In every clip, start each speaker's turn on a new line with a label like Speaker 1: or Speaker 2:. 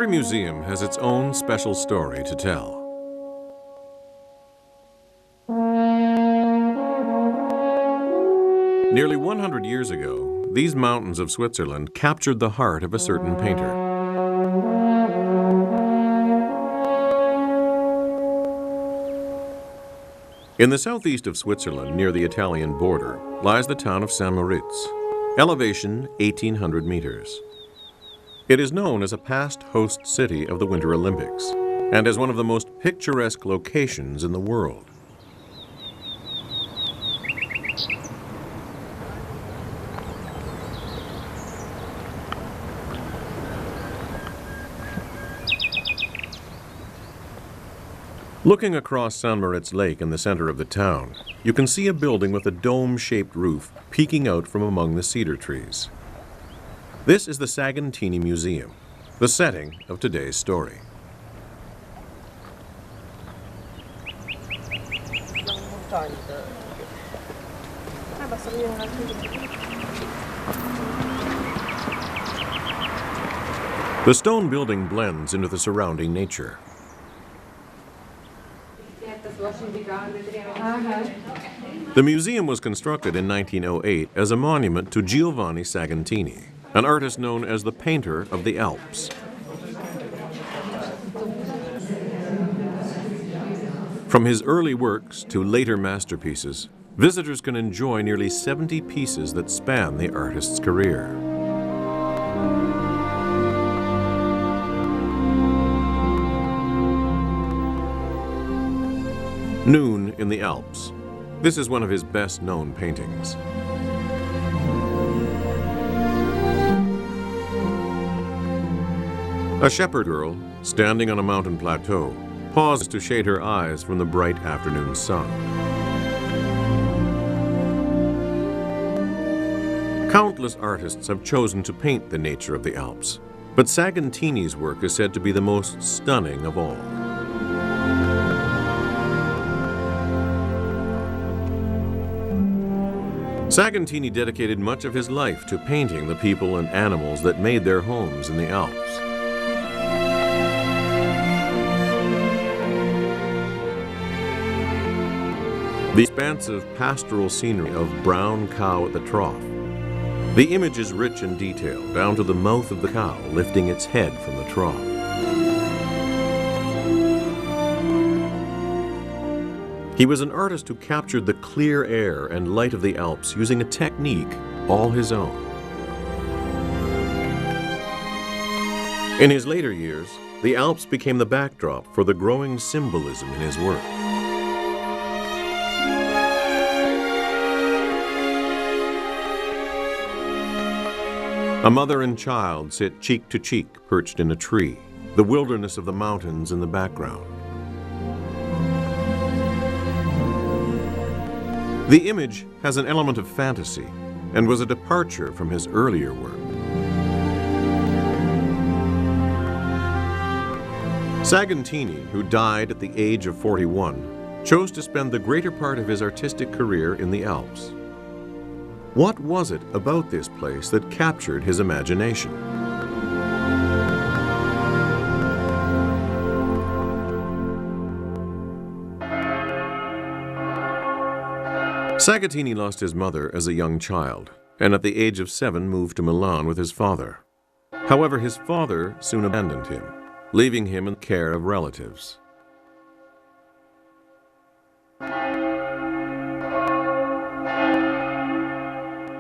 Speaker 1: Every museum has its own special story to tell. Nearly 100 years ago, these mountains of Switzerland captured the heart of a certain painter. In the southeast of Switzerland, near the Italian border, lies the town of St. Moritz, elevation 1,800 meters. It is known as a past host city of the Winter Olympics and as one of the most picturesque locations in the world. Looking across St. Moritz Lake in the center of the town, you can see a building with a dome-shaped roof peeking out from among the cedar trees. This is the Segantiini Museum, the setting of today's story. The stone building blends into the surrounding nature. The museum was constructed in 1908 as a monument to Giovanni Segantiini, an artist known as the painter of the Alps. From his early works to later masterpieces, visitors can enjoy nearly 70 pieces that span the artist's career. Noon in the Alps. This is one of his best-known paintings. A shepherd girl, standing on a mountain plateau, pauses to shade her eyes from the bright afternoon sun. Countless artists have chosen to paint the nature of the Alps, but Segantiini's work is said to be the most stunning of all. Segantiini dedicated much of his life to painting the people and animals that made their homes in the Alps. The expansive pastoral scenery of brown cow at the trough. The image is rich in detail, down to the mouth of the cow lifting its head from the trough. He was an artist who captured the clear air and light of the Alps using a technique all his own. In his later years, the Alps became the backdrop for the growing symbolism in his work. A mother and child sit cheek to cheek, perched in a tree, the wilderness of the mountains in the background. The image has an element of fantasy and was a departure from his earlier work. Segantiini, who died at the age of 41, chose to spend the greater part of his artistic career in the Alps. What was it about this place that captured his imagination? Segantiini lost his mother as a young child, and at the age of 7 moved to Milan with his father. However, his father soon abandoned him, leaving him in the care of relatives.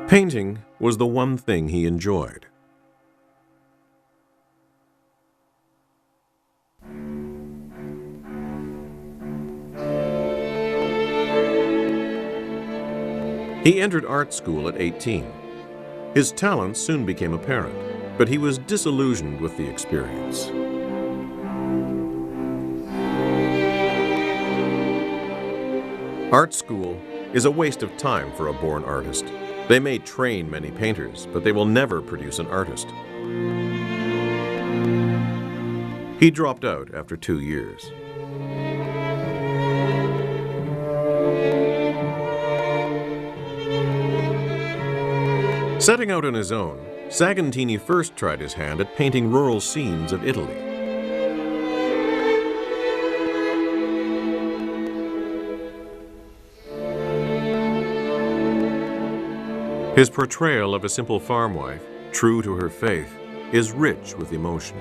Speaker 1: Painting was the one thing he enjoyed. He entered art school at 18. His talents soon became apparent, but he was disillusioned with the experience. Art school is a waste of time for a born artist. They may train many painters, but they will never produce an artist. He dropped out after 2 years. Setting out on his own, Segantiini first tried his hand at painting rural scenes of Italy. His portrayal of a simple farm wife, true to her faith, is rich with emotion.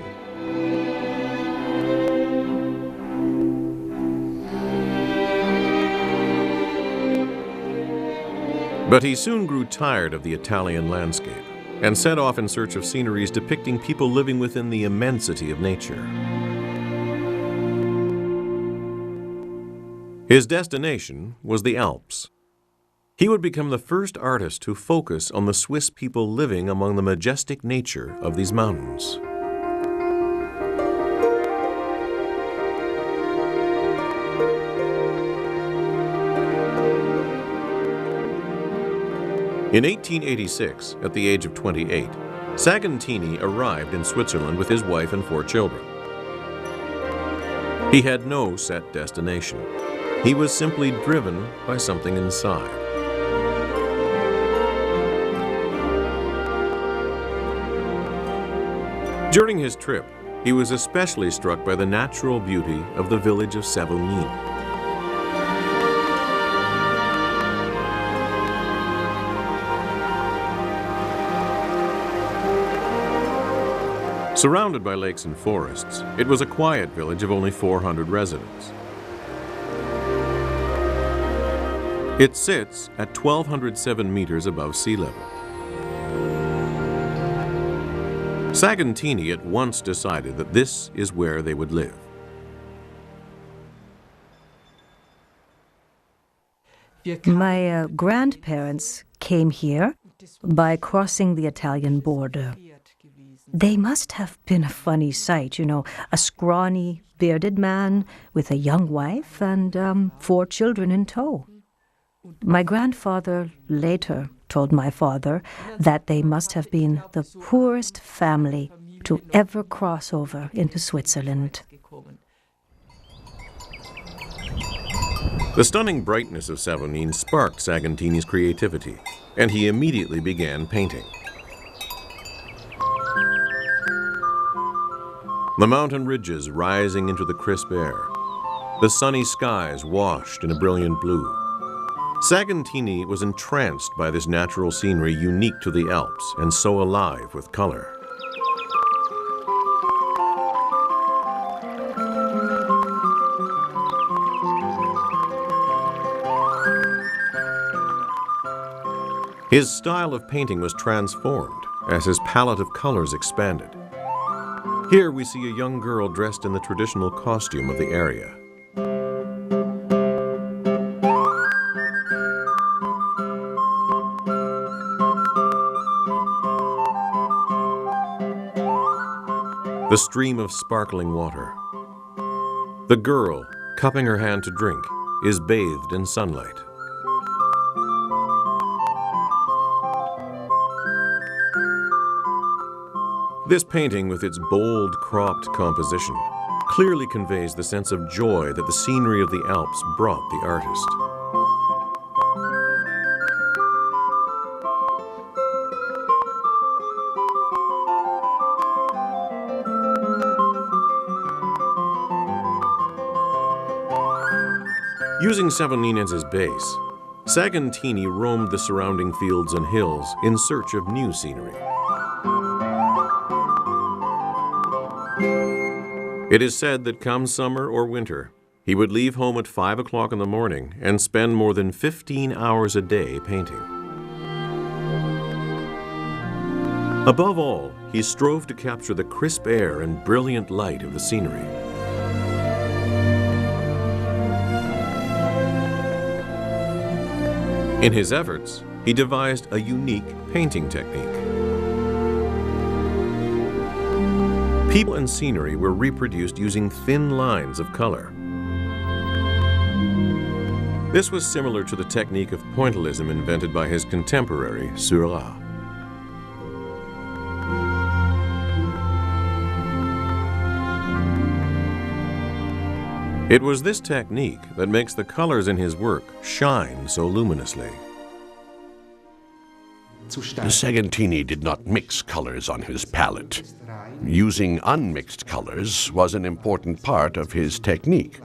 Speaker 1: But he soon grew tired of the Italian landscape and set off in search of sceneries depicting people living within the immensity of nature. His destination was the Alps. He would become the first artist to focus on the Swiss people living among the majestic nature of these mountains. In 1886, at the age of 28, Segantinis arrived in Switzerland with his wife and 4 children. He had no set destination. He was simply driven by something inside. During his trip, he was especially struck by the natural beauty of the village of Savognin. Surrounded by lakes and forests, it was a quiet village of only 400 residents. It sits at 1,207 meters above sea level. Segantinis at once decided that this is where they would live.
Speaker 2: My grandparents came here by crossing the Italian border. They must have been a funny sight, you know, a scrawny, bearded man with a young wife and 4 children in tow. My grandfather later told my father that they must have been the poorest family to ever cross over into Switzerland.
Speaker 1: The stunning brightness of Savognin sparked Segantinis' creativity, and he immediately began painting. The mountain ridges rising into the crisp air, the sunny skies washed in a brilliant blue. Segantinis was entranced by this natural scenery unique to the Alps and so alive with color. His style of painting was transformed as his palette of colors expanded. Here we see a young girl dressed in the traditional costume of the area. The stream of sparkling water. The girl, cupping her hand to drink, is bathed in sunlight. This painting, with its bold, cropped composition, clearly conveys the sense of joy that the scenery of the Alps brought the artist. Using Savognin as his base, Segantinis roamed the surrounding fields and hills in search of new scenery. It is said that come summer or winter, he would leave home at 5 o'clock in the morning and spend more than 15 hours a day painting. Above all, he strove to capture the crisp air and brilliant light of the scenery. In his efforts, he devised a unique painting technique. People and scenery were reproduced using thin lines of color. This was similar to the technique of pointillism invented by his contemporary, Seurat. It was this technique that makes the colors in his work shine so luminously.
Speaker 3: Segantinis did not mix colors on his palette. Using unmixed colors was an important part of his technique.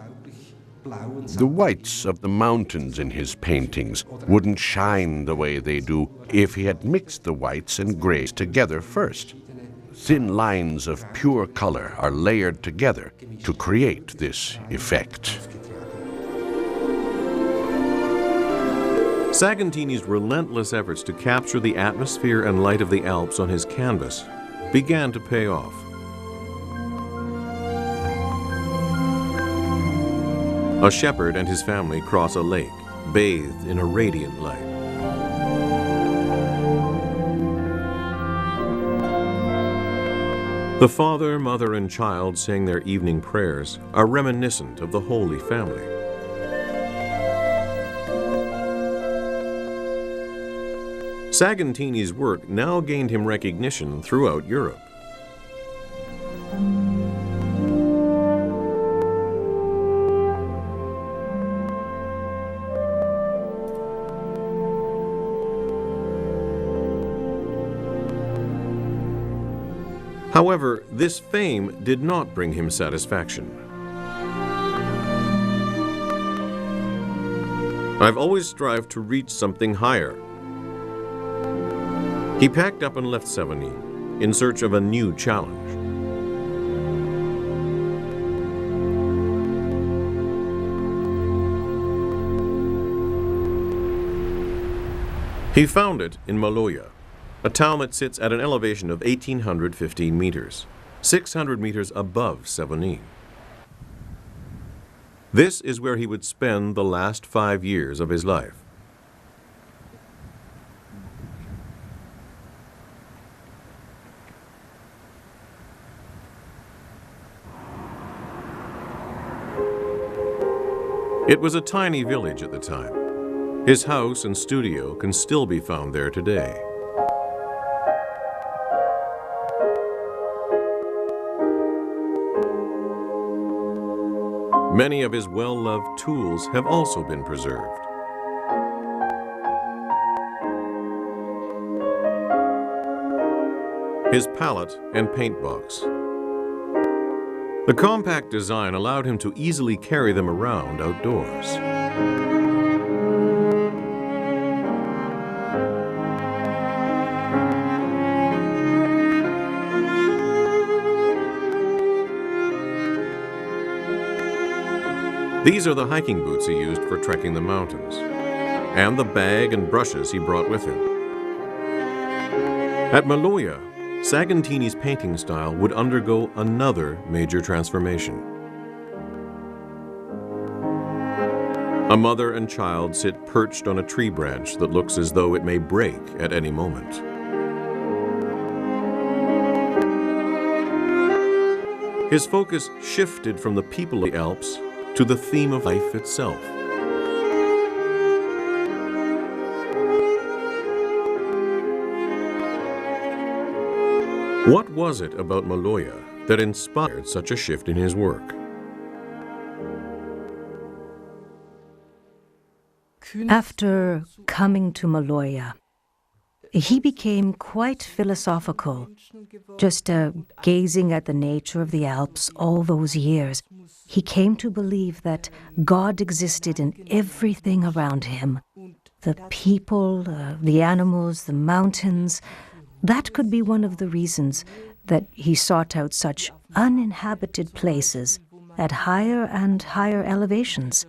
Speaker 3: The whites of the mountains in his paintings wouldn't shine the way they do if he had mixed the whites and grays together first. Thin lines of pure color are layered together to create this effect.
Speaker 1: Segantinis' relentless efforts to capture the atmosphere and light of the Alps on his canvas began to pay off. A shepherd and his family cross a lake, bathed in a radiant light. The father, mother, and child saying their evening prayers are reminiscent of the Holy Family. Segantinis' work now gained him recognition throughout Europe. However, this fame did not bring him satisfaction. "I've always strived to reach something higher." He packed up and left Savigny in search of a new challenge. He found it in Maloja, a town that sits at an elevation of 1,815 meters, 600 meters above Savigny. This is where he would spend the last 5 years of his life. It was a tiny village at the time. His house and studio can still be found there today. Many of his well-loved tools have also been preserved. His palette and paint box. The compact design allowed him to easily carry them around outdoors. These are the hiking boots he used for trekking the mountains, and the bag and brushes he brought with him. At Maloja, Sagantini's painting style would undergo another major transformation. A mother and child sit perched on a tree branch that looks as though it may break at any moment. His focus shifted from the people of the Alps to the theme of life itself. What was it about Maloja that inspired such a shift in his work?
Speaker 2: After coming to Maloja, he became quite philosophical, just gazing at the nature of the Alps all those years. He came to believe that God existed in everything around him. The people, the animals, the mountains. That could be one of the reasons that he sought out such uninhabited places at higher and higher elevations.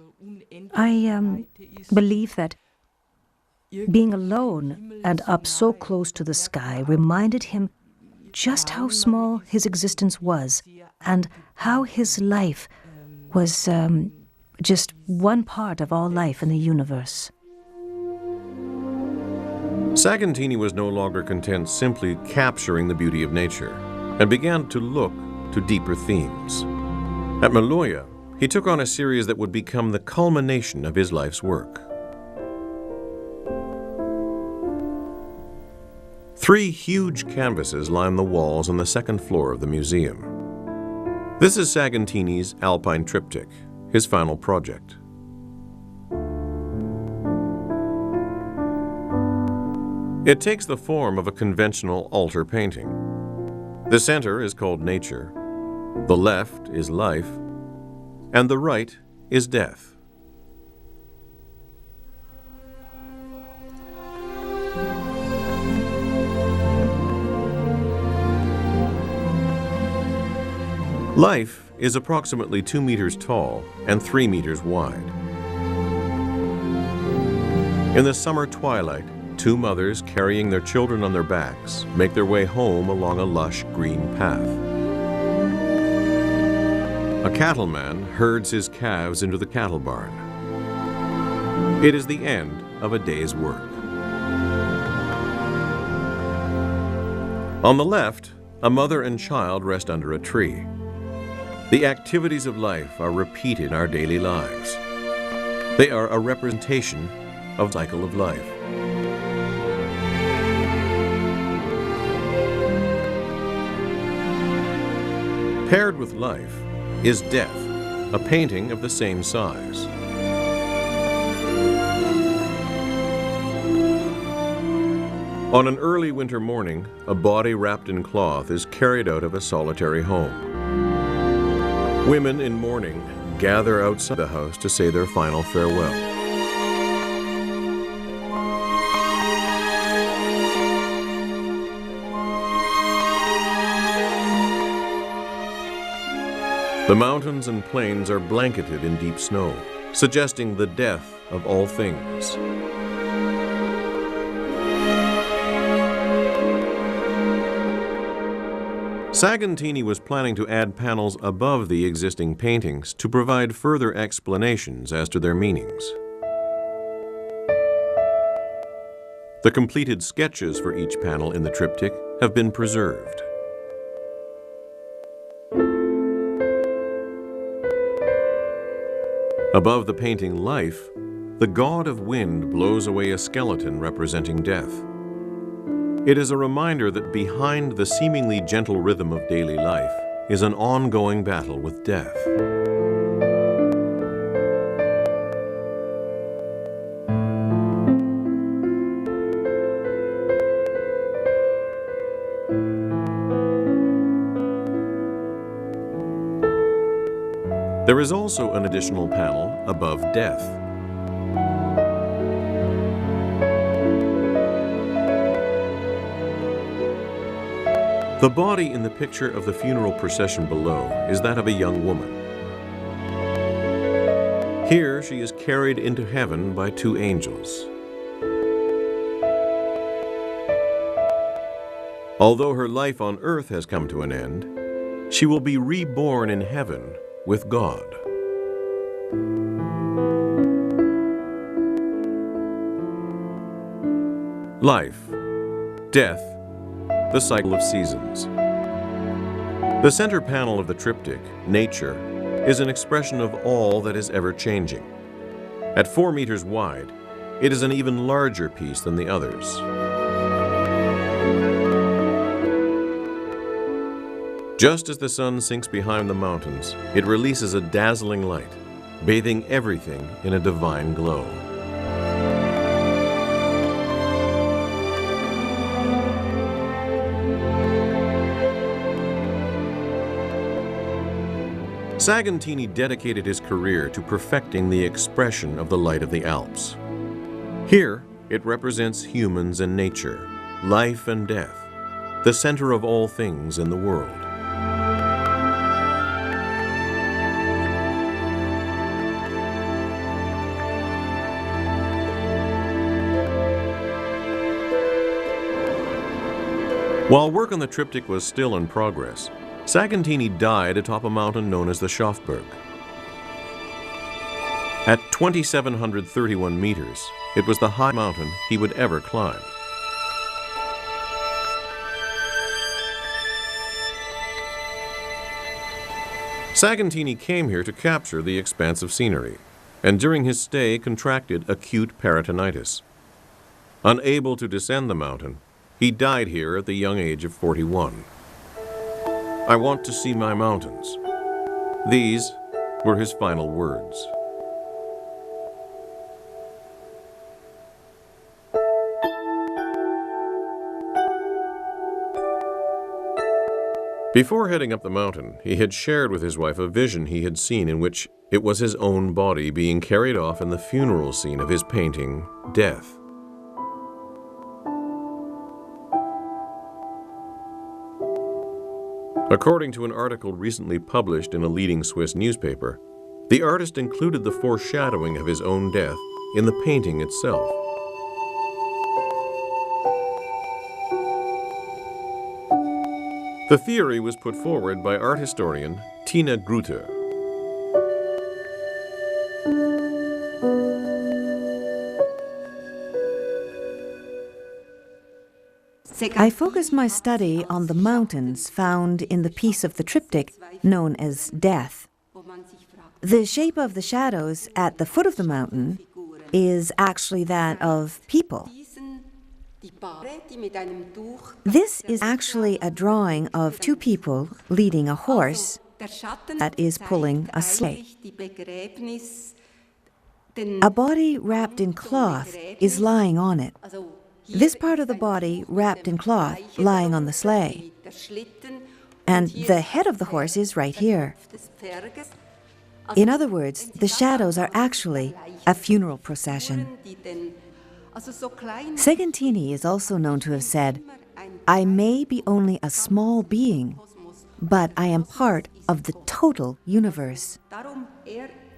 Speaker 2: I believe that being alone and up so close to the sky reminded him just how small his existence was and how his life was just one part of all life in the universe.
Speaker 1: Sagantini was no longer content simply capturing the beauty of nature and began to look to deeper themes. At Maloja, he took on a series that would become the culmination of his life's work. 3 huge canvases line the walls on the second floor of the museum. This is Sagantini's Alpine Triptych, his final project. It takes the form of a conventional altar painting. The center is called nature, the left is life, and the right is death. Life is approximately 2 meters tall and 3 meters wide. In the summer twilight, two mothers carrying their children on their backs make their way home along a lush green path. A cattleman herds his calves into the cattle barn. It is the end of a day's work. On the left, a mother and child rest under a tree. The activities of life are repeated in our daily lives. They are a representation of the cycle of life. Paired with life is death, a painting of the same size. On an early winter morning, a body wrapped in cloth is carried out of a solitary home. Women in mourning gather outside the house to say their final farewell. The mountains and plains are blanketed in deep snow, suggesting the death of all things. Segantiini was planning to add panels above the existing paintings to provide further explanations as to their meanings. The completed sketches for each panel in the triptych have been preserved. Above the painting Life, the god of wind blows away a skeleton representing death. It is a reminder that behind the seemingly gentle rhythm of daily life is an ongoing battle with death. There is also an additional panel above death. The body in the picture of the funeral procession below is that of a young woman. Here she is carried into heaven by two angels. Although her life on earth has come to an end, she will be reborn in heaven with God. Life, death, the cycle of seasons. The center panel of the triptych, Nature, is an expression of all that is ever changing. At 4 meters wide, it is an even larger piece than the others. Just as the sun sinks behind the mountains, it releases a dazzling light, bathing everything in a divine glow. Segantiini dedicated his career to perfecting the expression of the light of the Alps. Here, it represents humans and nature, life and death, the center of all things in the world. While work on the triptych was still in progress, Segantiini died atop a mountain known as the Schafberg. At 2,731 meters, it was the highest mountain he would ever climb. Segantiini came here to capture the expansive scenery, and during his stay contracted acute peritonitis. Unable to descend the mountain, he died here at the young age of 41. "I want to see my mountains." These were his final words. Before heading up the mountain, he had shared with his wife a vision he had seen in which It was his own body being carried off in the funeral scene of his painting, Death. According to an article recently published in a leading Swiss newspaper, the artist included the foreshadowing of his own death in the painting itself. The theory was put forward by art historian Tina Grutter.
Speaker 4: I focused my study on the mountains found in the piece of the triptych known as Death. The shape of the shadows at the foot of the mountain is actually that of people. This is actually a drawing of two people leading a horse that is pulling a sleigh. A body wrapped in cloth is lying on it. This part of the body wrapped in cloth lying on the sleigh. And the head of the horse is right here. In other words, the shadows are actually a funeral procession. Segantinis is also known to have said, "I may be only a small being, but I am part of the total universe."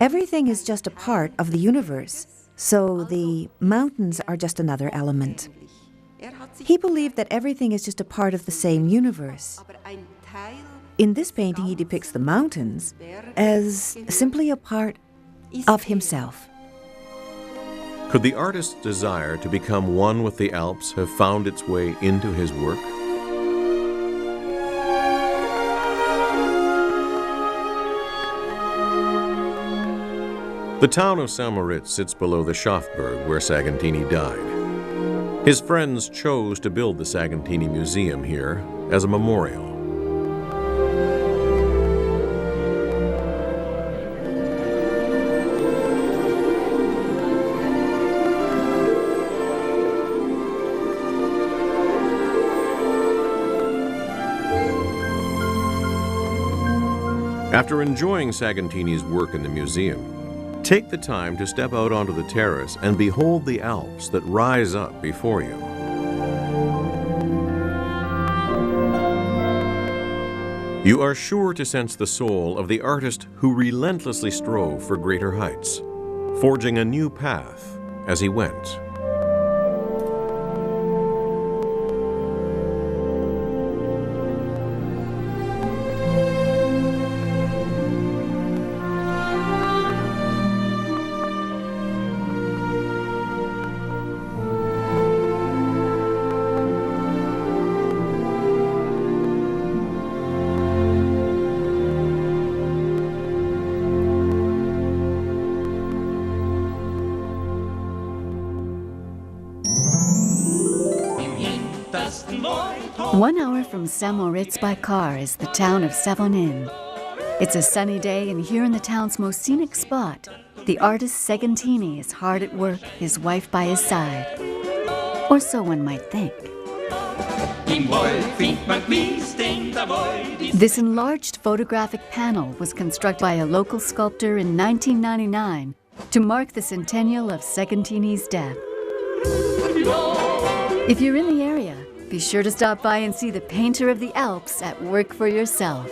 Speaker 4: Everything is just a part of the universe, so the mountains are just another element. He believed that everything is just a part of the same universe. In this painting, he depicts the mountains as simply a part of himself.
Speaker 1: Could the artist's desire to become one with the Alps have found its way into his work? The town of St. Moritz sits below the Schafberg where Segantinis died. His friends chose to build the Segantinis Museum here as a memorial. After enjoying Segantinis' work in the museum, take the time to step out onto the terrace and behold the Alps that rise up before you. You are sure to sense the soul of the artist who relentlessly strove for greater heights, forging a new path as he went.
Speaker 5: One hour from St. Moritz by car is the town of Savonin. It's a sunny day, and here in the town's most scenic spot, the artist Segantini is hard at work, his wife by his side. Or so one might think. This enlarged photographic panel was constructed by a local sculptor in 1999 to mark the centennial of Segantini's death. If you're in the area, be sure to stop by and see the painter of the Alps at work for yourself.